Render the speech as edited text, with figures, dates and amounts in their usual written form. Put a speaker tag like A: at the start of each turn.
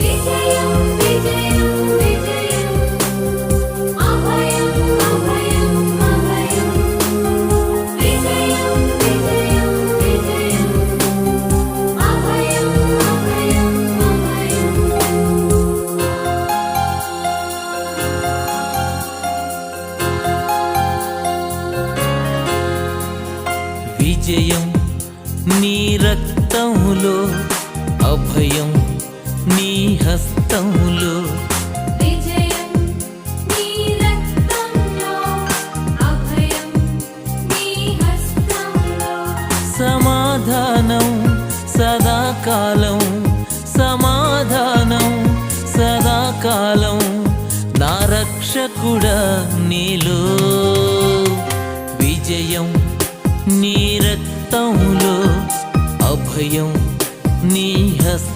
A: విజయం విజయం విజయం అభయం అభయం అభయం విజయం విజయం విజయం అభయం అభయం అభయం
B: విజయం నీ రక్తములో అభయం నీ హస్తములో
A: విజయం నీ రక్తంలో అభయం నీ హస్తంలో
B: సమాధానం సదాకాలం సమాధానం సదాకాలం నా రక్షకుడా నీలో విజయం నీ రక్తములో అభయం నీ హస్త